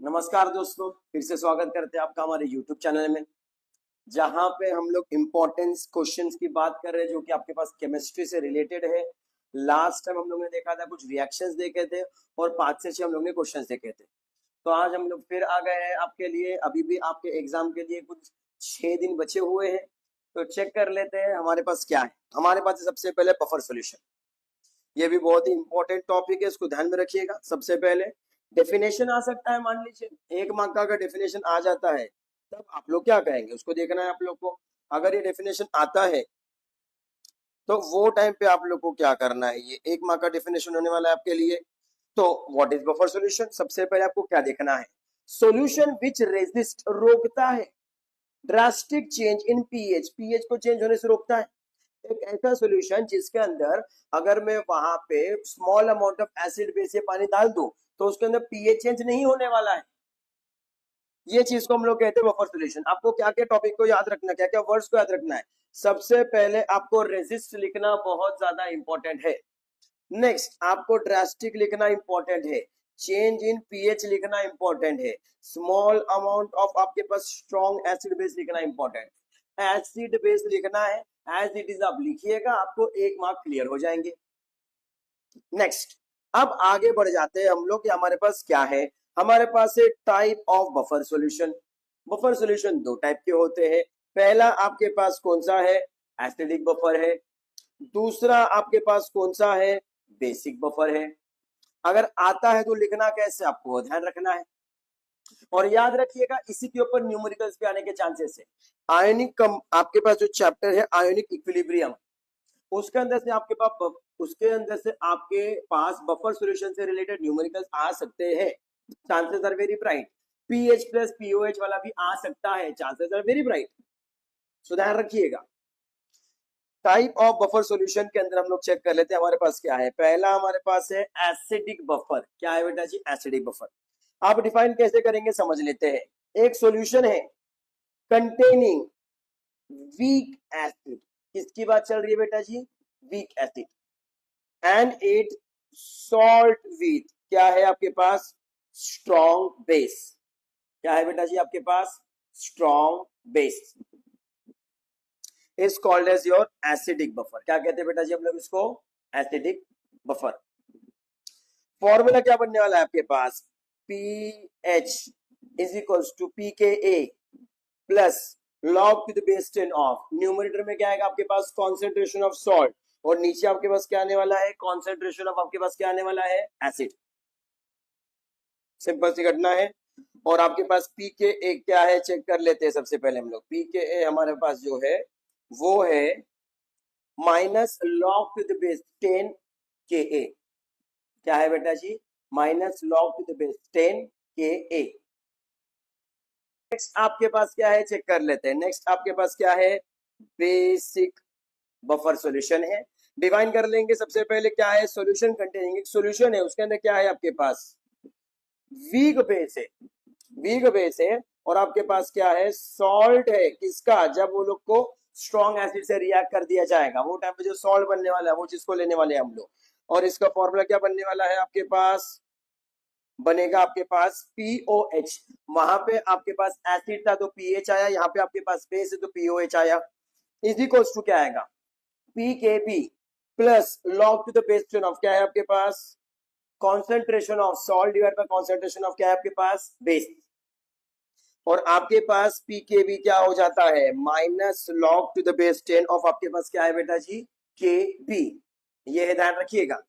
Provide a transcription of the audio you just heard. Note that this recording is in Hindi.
नमस्कार दोस्तों, फिर से स्वागत करते हैं आपका हमारे YouTube चैनल में, जहां पे हम लोग इम्पोर्टेंस क्वेश्चंस की बात कर रहे हैं जो कि आपके पास केमिस्ट्री से रिलेटेड है। लास्ट टाइम हम लोग ने देखा था, कुछ रिएक्शंस देखे थे और 5 से 6 हम लोग ने क्वेश्चंस देखे थे। तो आज हम लोग फिर आ गए हैं आपके लिए। अभी भी आपके एग्जाम के लिए कुछ 6 दिन बचे हुए हैं, तो चेक कर लेते हैं हमारे पास क्या है। हमारे पास सबसे पहले बफर सोल्यूशन, ये भी बहुत ही इंपॉर्टेंट टॉपिक है, इसको ध्यान में रखिएगा। सबसे पहले डेफिनेशन आ सकता है, मान लीजिए 1 मार्क का अगर डेफिनेशन आ जाता है तब आप लोग क्या कहेंगे उसको देखना है आप लोग को। अगर ये डेफिनेशन आता है तो वो टाइम पे आप लोग को क्या करना है, ये 1 मार्क का डेफिनेशन होने वाला है आपके लिए। तो व्हाट इज बफर सॉल्यूशन, सबसे पहले आपको क्या देखना है, सॉल्यूशन विच रेजिस्ट, रोकता है drastic change in pH, pH को चेंज होने से रोकता है। एक ऐसा सॉल्यूशन जिसके अंदर अगर मैं वहां पे small amount of acid base या पानी डाल दूं तो उसके अंदर पीएच चेंज नहीं होने वाला है। ये चीज को हम लोग कहते हैं बफर सॉल्यूशन। आपको क्या क्या टॉपिक को याद रखना, क्या क्या वर्ड्स को याद रखना है। सबसे पहले आपको रेजिस्ट लिखना बहुत ज्यादा इंपॉर्टेंट है। नेक्स्ट आपको ड्रास्टिक लिखना इंपॉर्टेंट है। चेंज इन पीएच लिखना इंपॉर्टेंट है। स्मॉल अमाउंट ऑफ आपके पास स्ट्रॉन्ग एसिड बेस लिखना इंपॉर्टेंट, एसिड बेस लिखना है। एज इट इज आप लिखिएगा, आपको 1 मार्क क्लियर हो जाएंगे। नेक्स्ट अब आगे बढ़ जाते हैं हम लोग कि हमारे पास क्या है। हमारे पास है type of buffer solution. Buffer solution 2 type के होते हैं। पहला आपके पास कौन सा है, एसिडिक बफर है। दूसरा आपके पास कौन सा है, बेसिक बफर है। अगर आता है तो लिखना कैसे आपको ध्यान रखना है, और याद रखिएगा इसी के ऊपर न्यूमेरिकल्स भी आने के चांसेस है। आयोनिक आपके पास जो चैप्टर है आयोनिक इक्विलिब्रियम, उसके अंदर से आपके पास बफर सॉल्यूशन से रिलेटेड न्यूमेरिकल्स आ सकते हैं। Chances are very bright. PH plus pOH वाला भी आ सकता है, chances are very bright, so ध्यान रखिएगा। टाइप ऑफ बफर सॉल्यूशन के अंदर हम लोग चेक कर लेते हैं हमारे पास क्या है। पहला हमारे पास है एसिडिक बफर। क्या है बेटा जी, एसिडिक बफर। आप डिफाइन कैसे करेंगे समझ लेते हैं। एक सॉल्यूशन है कंटेनिंग वीक एसिड, किसकी बात चल रही है बेटा जी, weak acid, and it salt with, क्या है आपके पास, स्ट्रॉन्ग बेस। क्या है बेटा जी आपके पास, strong base is called as your acidic buffer. क्या कहते हैं बेटा जी हम लोग इसको, एसिडिक बफर। फॉर्मूला क्या बनने वाला है आपके पास, pH is equals to pKa plus log to the base 10 of, numerator में क्या आएगा आपके पास, कॉन्सेंट्रेशन ऑफ सॉल्ट, और नीचे आपके पास क्या आने वाला है, कॉन्सेंट्रेशन ऑफ आपके पास क्या आने वाला है, एसिड। सिंपल सी घटना है। और आपके पास पीकेए क्या है चेक कर लेते हैं सबसे पहले हम लोग। पीकेए हमारे पास जो है वो है minus log to the base 10 K a. क्या है बेटा जी, minus log to the base 10 K A. Next आपके पास क्या है चेक कर लेते हैं। नेक्स्ट आपके पास क्या है, बेसिक बफर सॉल्यूशन है। डिफाइन कर लेंगे सबसे पहले क्या है, सॉल्यूशन कंटेनिंग, एक सॉल्यूशन है उसके अंदर क्या है आपके पास, वीक बेस है, वीक बेस है, और आपके पास क्या है, सॉल्ट है। किसका, जब वो लोग को स्ट्रॉन्ग एसिड से रिएक्ट कर दिया जाएगा वो टाइम पे जो सॉल्ट बनने वाला है वो चीज को लेने वाले हैं हम लोग। और इसका फॉर्मूला क्या बनने वाला है आपके पास, बनेगा आपके पास POH। वहां पे आपके पास एसिड था तो पीएच आया, यहाँ पे आपके पास बेस है तो POH आया। इज इक्वल्स टू क्या आएगा, PKB plus log to the base 10 of, क्या है आपके पास, concentration of salt divide by concentration of क्या है आपके पास, बेस। और आपके पास PKB क्या हो जाता है, minus log to the base 10 of आपके पास क्या है बेटा जी, KB। ये ध्यान रखिएगा।